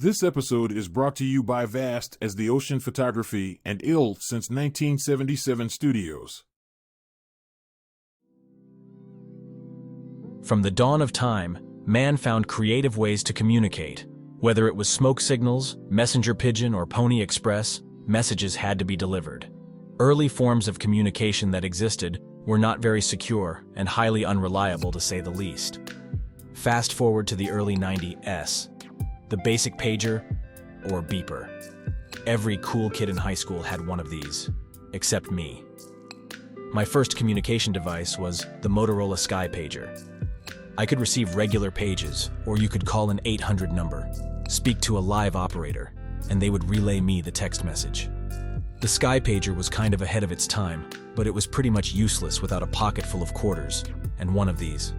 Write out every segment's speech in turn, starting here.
This episode is brought to you by Vast as the Ocean Photography and IL since 1977 Studios. From the dawn of time, man found creative ways to communicate. Whether it was smoke signals, messenger pigeon, or Pony Express, messages had to be delivered. Early forms of communication that existed were not very secure and highly unreliable, to say the least. Fast forward to the early 90s. The basic pager, or beeper. Every cool kid in high school had one of these, except me. My first communication device was the Motorola Sky Pager. I could receive regular pages, or you could call an 800 number, speak to a live operator, and they would relay me the text message. The Sky Pager was kind of ahead of its time, but it was pretty much useless without a pocket full of quarters, and one of these.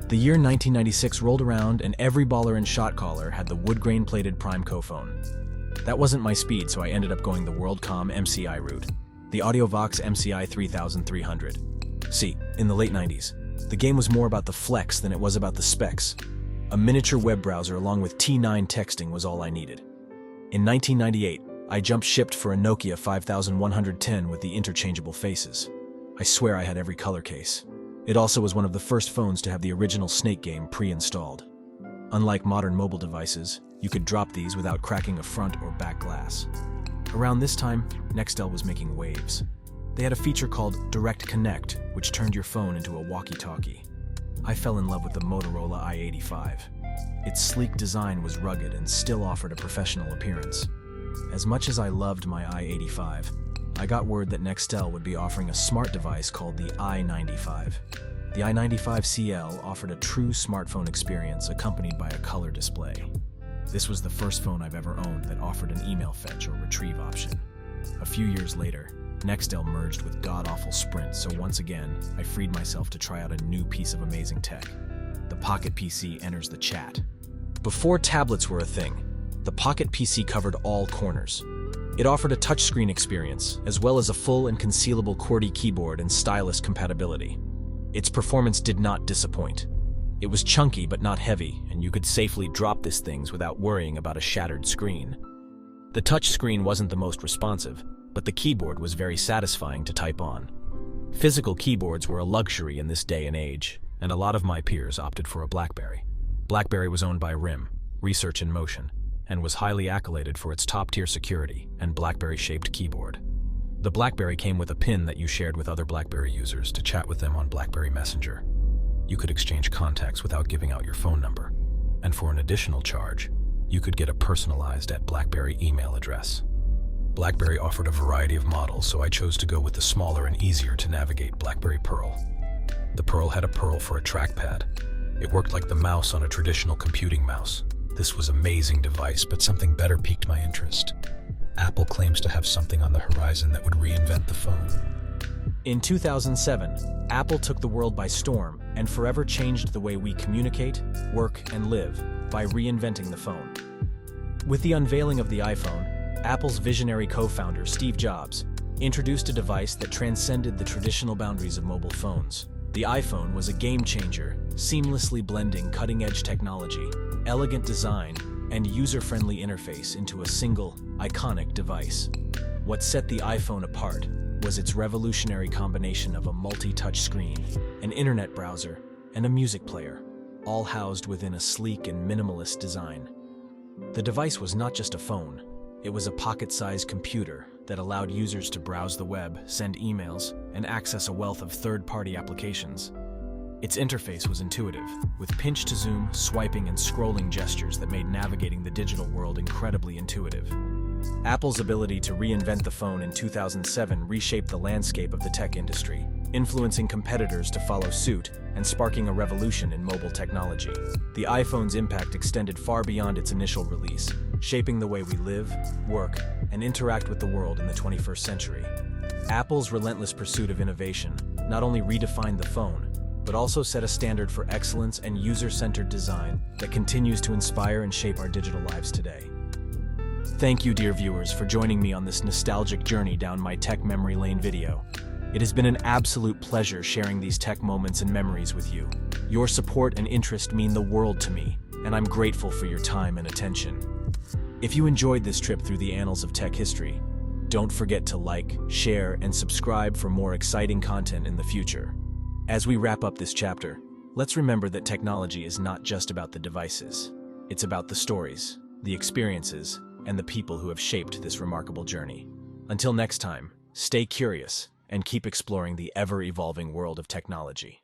The year 1996 rolled around and every baller and shot caller had the wood-grain-plated Primeco phone. That wasn't my speed, so I ended up going the WorldCom MCI route, the AudioVox MCI 3300. See, in the late 90s, the game was more about the flex than it was about the specs. A miniature web browser along with T9 texting was all I needed. In 1998, I jumped shipped for a Nokia 5110 with the interchangeable faces. I swear I had every color case. It also was one of the first phones to have the original Snake game pre-installed. Unlike modern mobile devices, you could drop these without cracking a front or back glass. Around this time, Nextel was making waves. They had a feature called Direct Connect, which turned your phone into a walkie-talkie. I fell in love with the Motorola i85. Its sleek design was rugged and still offered a professional appearance. As much as I loved my i85, I got word that Nextel would be offering a smart device called the i95. The i95 CL offered a true smartphone experience accompanied by a color display. This was the first phone I've ever owned that offered an email fetch or retrieve option. A few years later, Nextel merged with god-awful Sprint, so once again, I freed myself to try out a new piece of amazing tech. The Pocket PC enters the chat. Before tablets were a thing, the Pocket PC covered all corners. It offered a touchscreen experience, as well as a full and concealable QWERTY keyboard and stylus compatibility. Its performance did not disappoint. It was chunky but not heavy, and you could safely drop these things without worrying about a shattered screen. The touchscreen wasn't the most responsive, but the keyboard was very satisfying to type on. Physical keyboards were a luxury in this day and age, and a lot of my peers opted for a BlackBerry. BlackBerry was owned by RIM, Research in Motion, and was highly accoladed for its top-tier security and BlackBerry-shaped keyboard. The BlackBerry came with a pin that you shared with other BlackBerry users to chat with them on BlackBerry Messenger. You could exchange contacts without giving out your phone number, and for an additional charge, you could get a personalized @BlackBerry email address. BlackBerry offered a variety of models, so I chose to go with the smaller and easier to navigate BlackBerry Pearl. The Pearl had a Pearl for a trackpad. It worked like the mouse on a traditional computing mouse. This was an amazing device, but something better piqued my interest. Apple claims to have something on the horizon that would reinvent the phone. In 2007, Apple took the world by storm and forever changed the way we communicate, work, and live by reinventing the phone. With the unveiling of the iPhone, Apple's visionary co-founder, Steve Jobs, introduced a device that transcended the traditional boundaries of mobile phones. The iPhone was a game-changer, seamlessly blending cutting-edge technology, elegant design, and user-friendly interface into a single, iconic device. What set the iPhone apart was its revolutionary combination of a multi-touch screen, an internet browser, and a music player, all housed within a sleek and minimalist design. The device was not just a phone, it was a pocket-sized computer that allowed users to browse the web, send emails, and access a wealth of third-party applications. Its interface was intuitive, with pinch-to-zoom, swiping, and scrolling gestures that made navigating the digital world incredibly intuitive. Apple's ability to reinvent the phone in 2007 reshaped the landscape of the tech industry, influencing competitors to follow suit and sparking a revolution in mobile technology. The iPhone's impact extended far beyond its initial release, shaping the way we live, work, and interact with the world in the 21st century. Apple's relentless pursuit of innovation not only redefined the phone, but also set a standard for excellence and user-centered design that continues to inspire and shape our digital lives today. Thank you, dear viewers, for joining me on this nostalgic journey down my tech memory lane video. It has been an absolute pleasure sharing these tech moments and memories with you. Your support and interest mean the world to me, and I'm grateful for your time and attention. If you enjoyed this trip through the annals of tech history, don't forget to like, share, and subscribe for more exciting content in the future. As we wrap up this chapter, let's remember that technology is not just about the devices. It's about the stories, the experiences, and the people who have shaped this remarkable journey. Until next time, stay curious and keep exploring the ever-evolving world of technology.